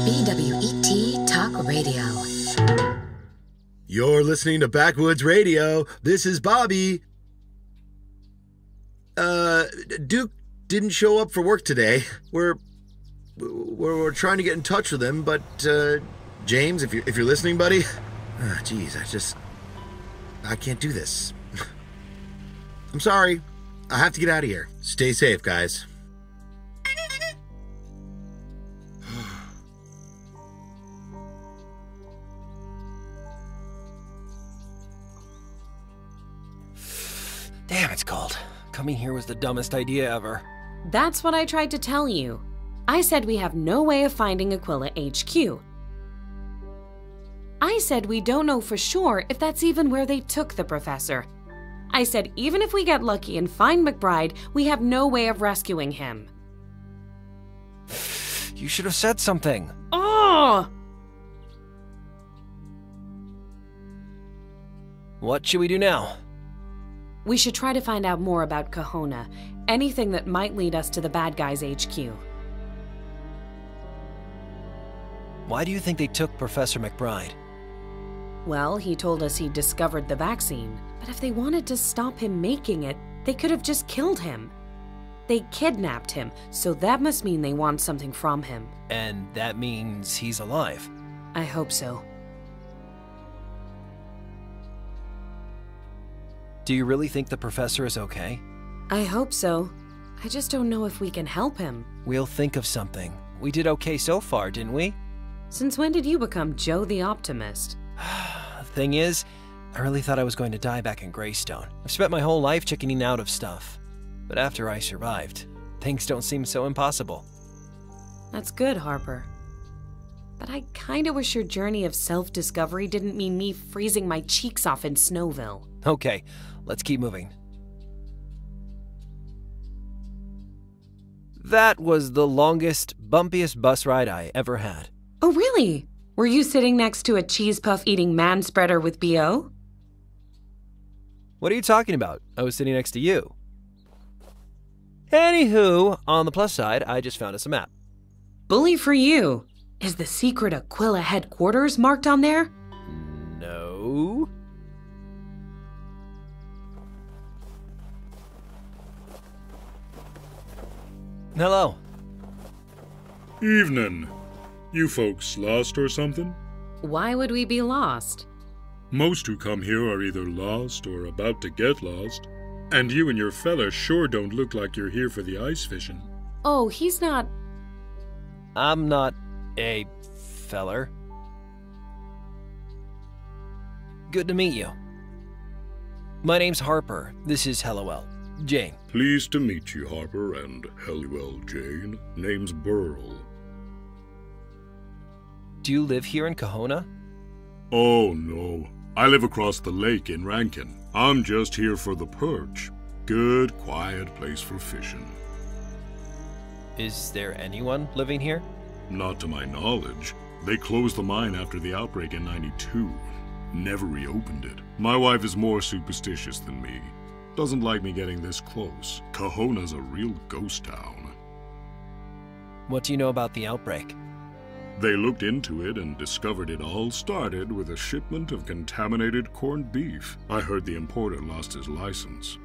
BWET Talk Radio. You're listening to Backwoods Radio. This is Bobby. Duke didn't show up for work today. We're trying to get in touch with him, but James, if you're listening, buddy, geez, I can't do this. I'm sorry. I have to get out of here. Stay safe, guys. Damn, it's cold. Coming here was the dumbest idea ever. That's what I tried to tell you. I said we have no way of finding Aquila HQ. I said we don't know for sure if that's even where they took the professor. I said even if we get lucky and find McBride, we have no way of rescuing him. You should have said something. Oh! What should we do now? We should try to find out more about Kahona. Anything that might lead us to the bad guys' HQ. Why do you think they took Professor McBride? Well, he told us he'd discovered the vaccine, but if they wanted to stop him making it, they could have just killed him. They kidnapped him, so that must mean they want something from him. And that means he's alive. I hope so. Do you really think the professor is okay? I hope so. I just don't know if we can help him. We'll think of something. We did okay so far, didn't we? Since when did you become Joe the Optimist? The thing is, I really thought I was going to die back in Greystone. I've spent my whole life chickening out of stuff. But after I survived, things don't seem so impossible. That's good, Harper. But I kinda wish your journey of self-discovery didn't mean me freezing my cheeks off in Snowville. Okay, let's keep moving. That was the longest, bumpiest bus ride I ever had. Oh, really? Were you sitting next to a cheese puff eating man-spreader with B.O.? What are you talking about? I was sitting next to you. Anywho, on the plus side, I just found us a map. Bully for you. Is the secret Aquila headquarters marked on there? No. Hello. Evening. You folks lost or something? Why would we be lost? Most who come here are either lost or about to get lost. And you and your fella sure don't look like you're here for the ice fishing. Oh, he's not... I'm not a feller. Good to meet you. My name's Harper. This is Helluel. Jane. Pleased to meet you, Harper, and Helluel, Jane. Name's Burl. Do you live here in Kahona? Oh, no. I live across the lake in Rankin. I'm just here for the perch. Good, quiet place for fishing. Is there anyone living here? Not to my knowledge. They closed the mine after the outbreak in '92. Never reopened it. My wife is more superstitious than me. Doesn't like me getting this close. Kahona's a real ghost town. What do you know about the outbreak? They looked into it and discovered it all started with a shipment of contaminated corned beef. I heard the importer lost his license.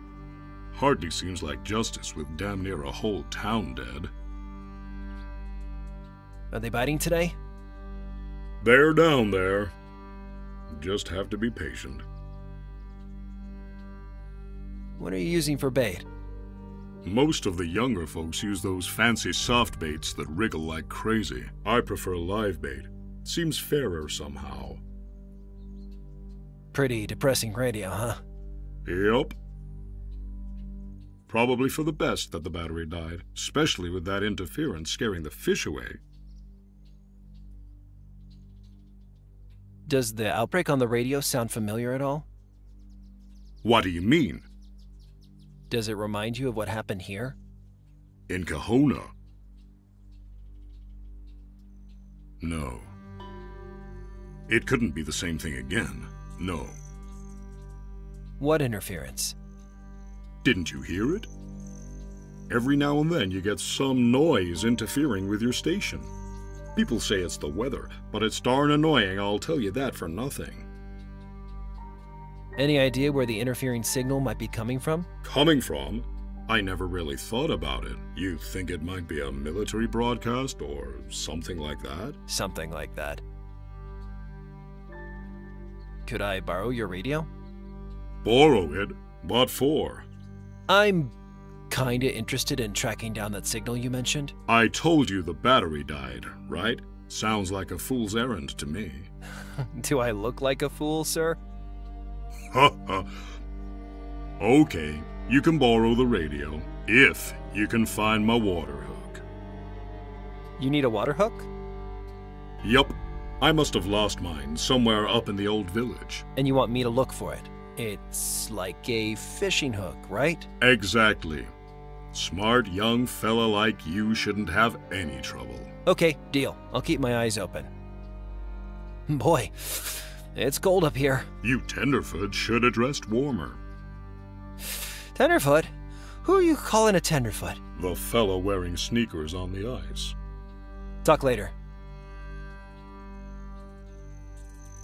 Hardly seems like justice with damn near a whole town dead. Are they biting today? They're down there. Just have to be patient. What are you using for bait? Most of the younger folks use those fancy soft baits that wriggle like crazy. I prefer live bait. Seems fairer somehow. Pretty depressing radio, huh? Yep. Probably for the best that the battery died, especially with that interference scaring the fish away. Does the outbreak on the radio sound familiar at all? What do you mean? Does it remind you of what happened here? In Kahona? No. It couldn't be the same thing again. No. What interference? Didn't you hear it? Every now and then you get some noise interfering with your station. People say it's the weather, but it's darn annoying, I'll tell you that for nothing. Any idea where the interfering signal might be coming from? Coming from? I never really thought about it. You think it might be a military broadcast or something like that? Something like that. Could I borrow your radio? Borrow it? What for? I'm kinda interested in tracking down that signal you mentioned. I told you the battery died, right? Sounds like a fool's errand to me. Do I look like a fool, sir? Ha ha. Okay, you can borrow the radio, if you can find my water hook. You need a water hook? Yup. I must have lost mine somewhere up in the old village. And you want me to look for it? It's like a fishing hook, right? Exactly. Smart young fella like you shouldn't have any trouble. Okay, deal. I'll keep my eyes open. Boy, it's cold up here. You tenderfoot should have dressed warmer. Tenderfoot? Who are you calling a tenderfoot? The fella wearing sneakers on the ice. Talk later.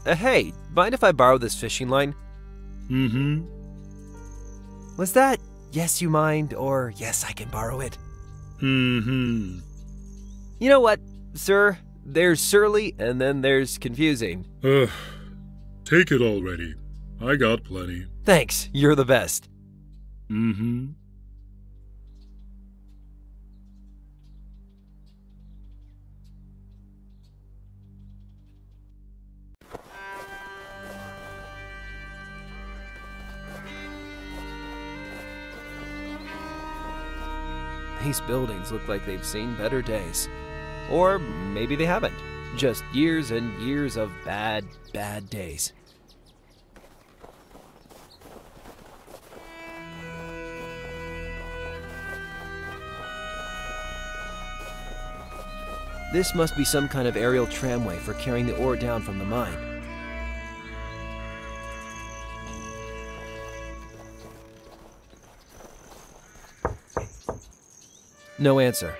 Hey, mind if I borrow this fishing line? Mm-hmm. Was that yes you mind or yes I can borrow it? Mm-hmm. You know what, sir? There's surly and then there's confusing. Take it already. I got plenty. Thanks, you're the best. Mm-hmm. These buildings look like they've seen better days. Or maybe they haven't. Just years and years of bad, bad days. This must be some kind of aerial tramway for carrying the ore down from the mine. No answer.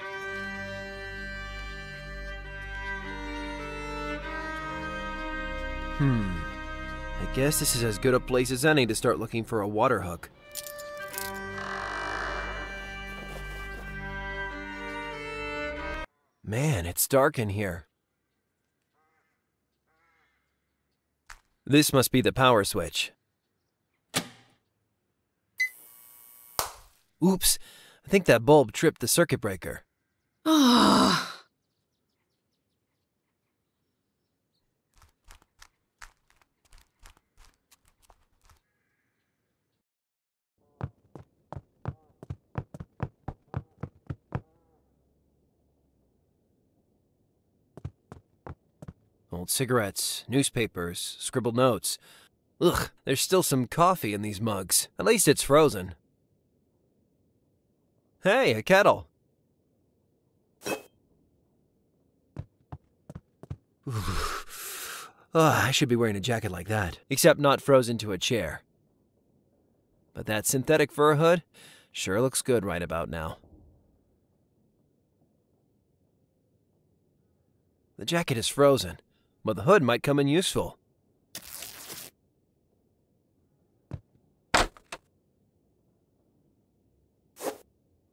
I guess this is as good a place as any to start looking for a water hook. Man, it's dark in here. This must be the power switch. Oops, I think that bulb tripped the circuit breaker. Ah. Old cigarettes, newspapers, scribbled notes. Ugh, there's still some coffee in these mugs. At least it's frozen. Hey, a kettle. I should be wearing a jacket like that, except not frozen to a chair. But that synthetic fur hood sure looks good right about now. The jacket is frozen, but the hood might come in useful.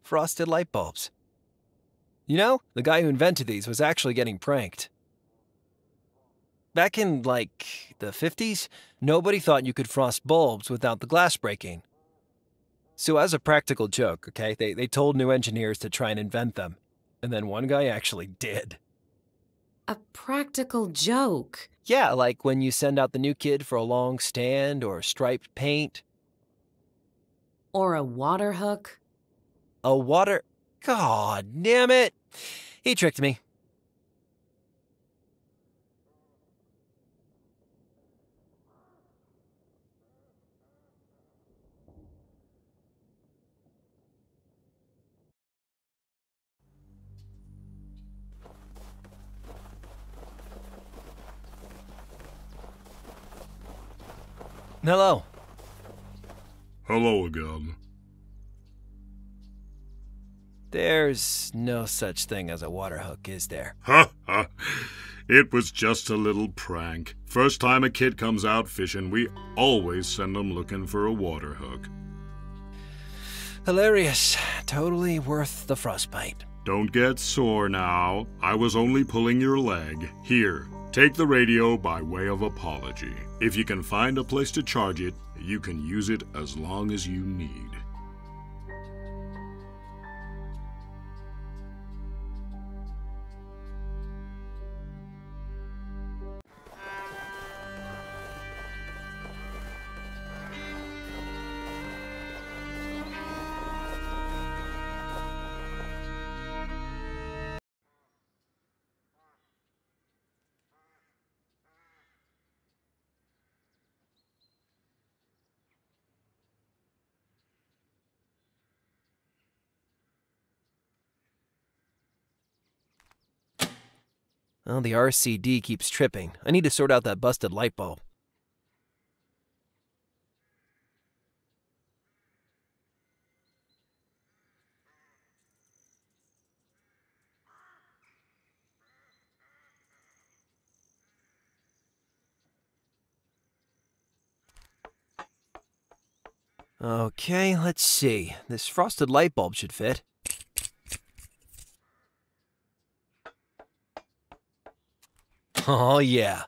Frosted light bulbs. You know, the guy who invented these was actually getting pranked. Back in, like, the 50s, nobody thought you could frost bulbs without the glass breaking. So as a practical joke, okay, they told new engineers to try and invent them. And then one guy actually did. A practical joke. Yeah, like when you send out the new kid for a long stand or striped paint. Or a water hook. A water... God damn it! He tricked me. Hello. Hello again. There's no such thing as a water hook, is there? Ha ha! It was just a little prank. First time a kid comes out fishing, we always send them looking for a water hook. Hilarious. Totally worth the frostbite. Don't get sore now. I was only pulling your leg. Here, take the radio by way of apology. If you can find a place to charge it, you can use it as long as you need. Oh, the RCD keeps tripping. I need to sort out that busted light bulb. Okay, let's see. This frosted light bulb should fit. Oh, yeah.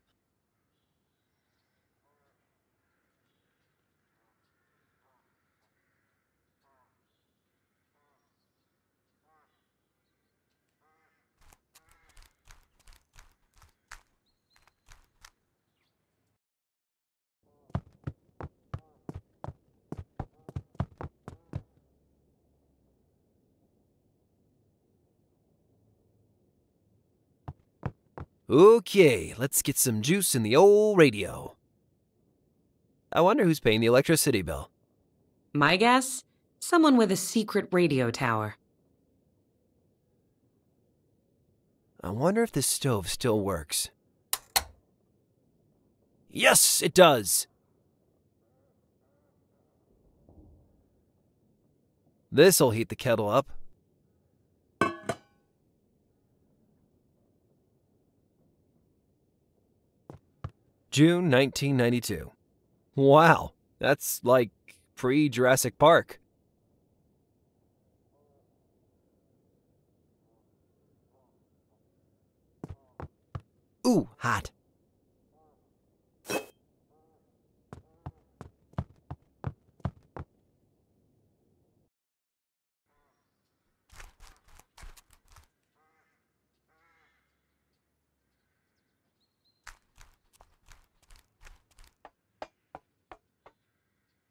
Okay, let's get some juice in the old radio. I wonder who's paying the electricity bill. My guess? Someone with a secret radio tower. I wonder if this stove still works. Yes, it does! This'll heat the kettle up. June 1992. Wow, that's like pre-Jurassic Park. Ooh, hot.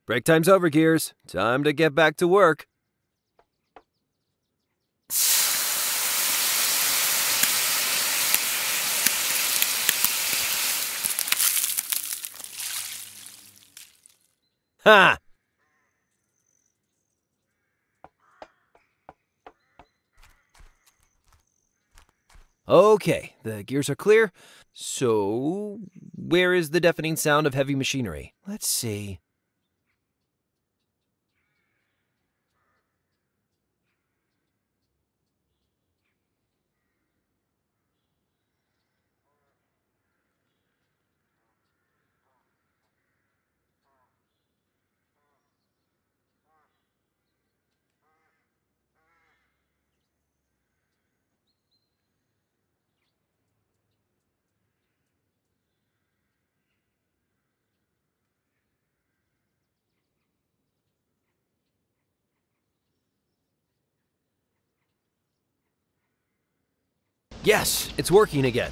Break time's over, Gears. Time to get back to work. Ha! Okay, the gears are clear. So, where is the deafening sound of heavy machinery? Let's see. Yes, it's working again.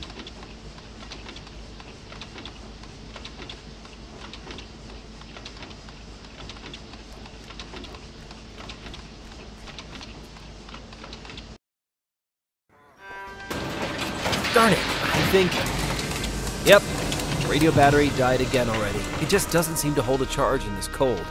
Darn it, I think... Yep, radio battery died again already. It just doesn't seem to hold a charge in this cold.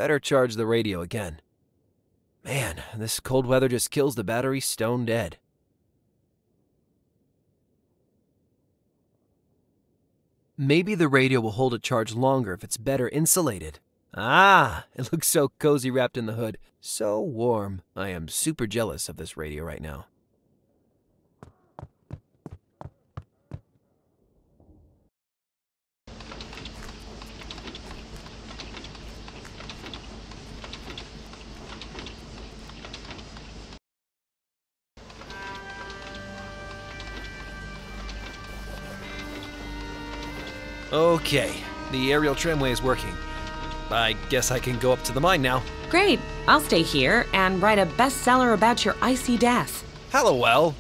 Better charge the radio again. Man, this cold weather just kills the battery stone dead. Maybe the radio will hold a charge longer if it's better insulated. Ah, it looks so cozy wrapped in the hood. So warm. I am super jealous of this radio right now. Okay, the aerial tramway is working. I guess I can go up to the mine now. Great. I'll stay here and write a bestseller about your icy death. Hallowell.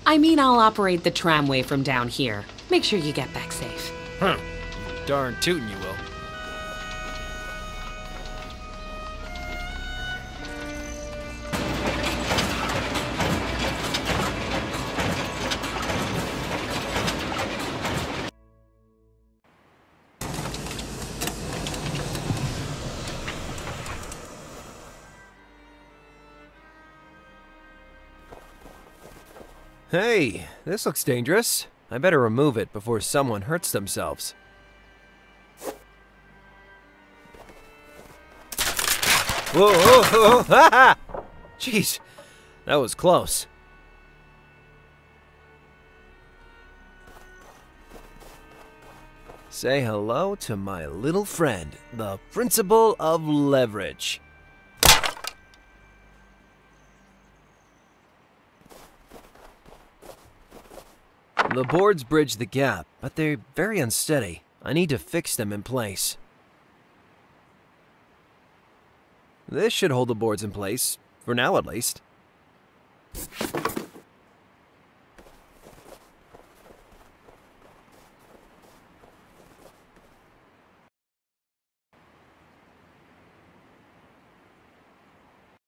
I mean, I'll operate the tramway from down here. Make sure you get back safe. Darn tootin' you will. Hey, this looks dangerous. I better remove it before someone hurts themselves. Whoa, whoa, whoa, ha ha! Jeez, that was close. Say hello to my little friend, the principle of leverage. The boards bridge the gap, but they're very unsteady. I need to fix them in place. This should hold the boards in place, for now at least.